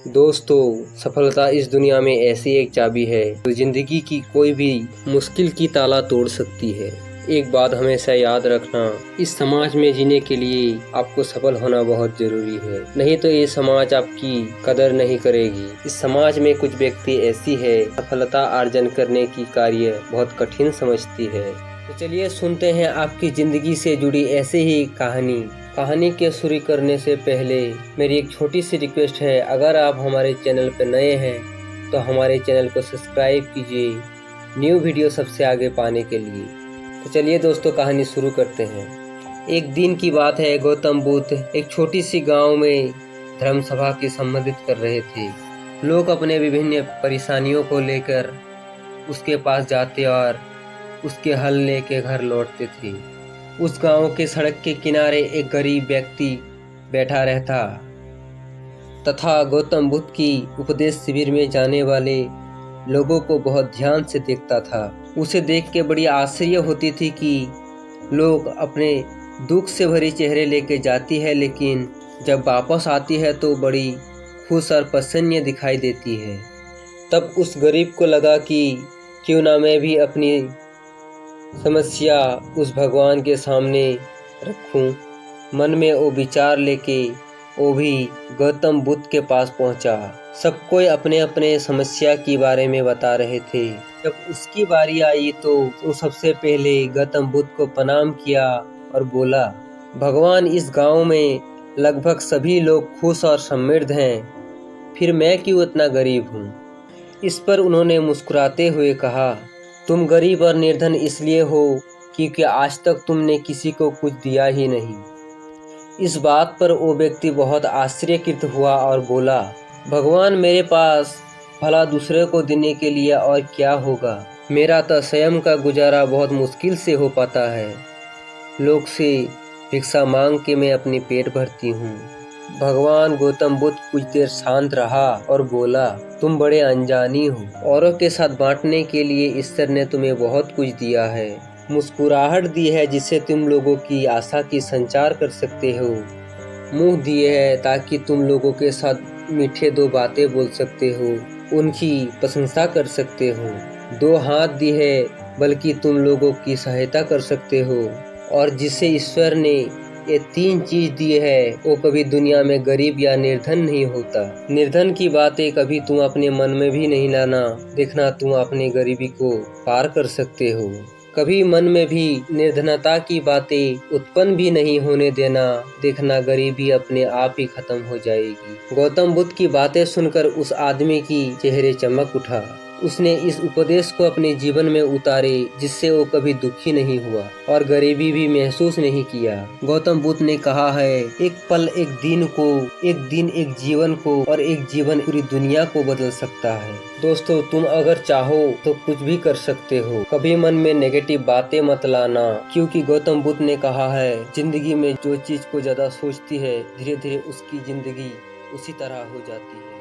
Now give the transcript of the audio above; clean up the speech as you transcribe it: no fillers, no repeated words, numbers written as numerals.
दोस्तों, सफलता इस दुनिया में ऐसी एक चाबी है जो जिंदगी की कोई भी मुश्किल की ताला तोड़ सकती है। एक बात हमेशा याद रखना, इस समाज में जीने के लिए आपको सफल होना बहुत जरूरी है, नहीं तो ये समाज आपकी कदर नहीं करेगी। इस समाज में कुछ व्यक्ति ऐसी है सफलता अर्जन करने की कार्य बहुत कठिन समझती है। तो चलिए सुनते हैं आपकी जिंदगी से जुड़ी ऐसे ही कहानी के शुरू करने से पहले मेरी एक छोटी सी रिक्वेस्ट है, अगर आप हमारे चैनल पर नए हैं तो हमारे चैनल को सब्सक्राइब कीजिए न्यू वीडियो सबसे आगे पाने के लिए। तो चलिए दोस्तों, कहानी शुरू करते हैं। एक दिन की बात है, गौतम बुद्ध एक छोटी सी गांव में धर्म सभा की संबोधित कर रहे थे। लोग अपने विभिन्न परेशानियों को लेकर उसके पास जाते और उसके हल लेके घर लौटते थे। उस गांव के सड़क के किनारे एक गरीब व्यक्ति बैठा रहता तथा गौतम बुद्ध की उपदेश शिविर में जाने वाले लोगों को बहुत ध्यान से देखता था। उसे देख के बड़ी आश्चर्य होती थी कि लोग अपने दुख से भरी चेहरे लेके जाती है, लेकिन जब वापस आती है तो बड़ी खुश और प्रसन्न दिखाई देती है। तब उस गरीब को लगा कि क्यों ना मैं भी अपनी समस्या उस भगवान के सामने रखूं। मन में वो विचार लेके वो भी गौतम बुद्ध के पास पहुंचा। सब कोई अपने अपने समस्या के बारे में बता रहे थे। जब उसकी बारी आई तो वो सबसे पहले गौतम बुद्ध को प्रणाम किया और बोला, भगवान, इस गांव में लगभग सभी लोग खुश और समृद्ध हैं, फिर मैं क्यों इतना गरीब हूँ। इस पर उन्होंने मुस्कुराते हुए कहा, तुम गरीब और निर्धन इसलिए हो क्योंकि आज तक तुमने किसी को कुछ दिया ही नहीं। इस बात पर वो व्यक्ति बहुत आश्चर्यचकित हुआ और बोला, भगवान, मेरे पास भला दूसरे को देने के लिए और क्या होगा। मेरा तो स्वयं का गुजारा बहुत मुश्किल से हो पाता है। लोग से भिक्षा मांग के मैं अपनी पेट भरती हूँ। भगवान गौतम बुद्ध कुछ देर शांत रहा और बोला, तुम बड़े अनजानी हो। औरों के साथ बांटने के लिए ईश्वर ने तुम्हें बहुत कुछ दिया है, मुस्कुराहट दी है जिससे तुम लोगों की आशा की संचार कर सकते हो, मुंह दिए है ताकि तुम लोगों के साथ मीठे दो बातें बोल सकते हो, उनकी प्रशंसा कर सकते हो, दो हाथ दी है बल्कि तुम लोगों की सहायता कर सकते हो, और जिसे ईश्वर ने ये तीन चीज दिए है वो कभी दुनिया में गरीब या निर्धन नहीं होता। निर्धन की बातें कभी तुम अपने मन में भी नहीं लाना, देखना तुम अपनी गरीबी को पार कर सकते हो। कभी मन में भी निर्धनता की बातें उत्पन्न भी नहीं होने देना, देखना गरीबी अपने आप ही खत्म हो जाएगी। गौतम बुद्ध की बातें सुनकर उस आदमी की चेहरे चमक उठा। उसने इस उपदेश को अपने जीवन में उतारे, जिससे वो कभी दुखी नहीं हुआ और गरीबी भी महसूस नहीं किया। गौतम बुद्ध ने कहा है, एक पल एक दिन को, एक दिन एक जीवन को, और एक जीवन पूरी दुनिया को बदल सकता है। दोस्तों, तुम अगर चाहो तो कुछ भी कर सकते हो। कभी मन में नेगेटिव बातें मत लाना, क्योंकि गौतम बुद्ध ने कहा है, जिंदगी में जो चीज को ज्यादा सोचती है धीरे धीरे उसकी जिंदगी उसी तरह हो जाती है।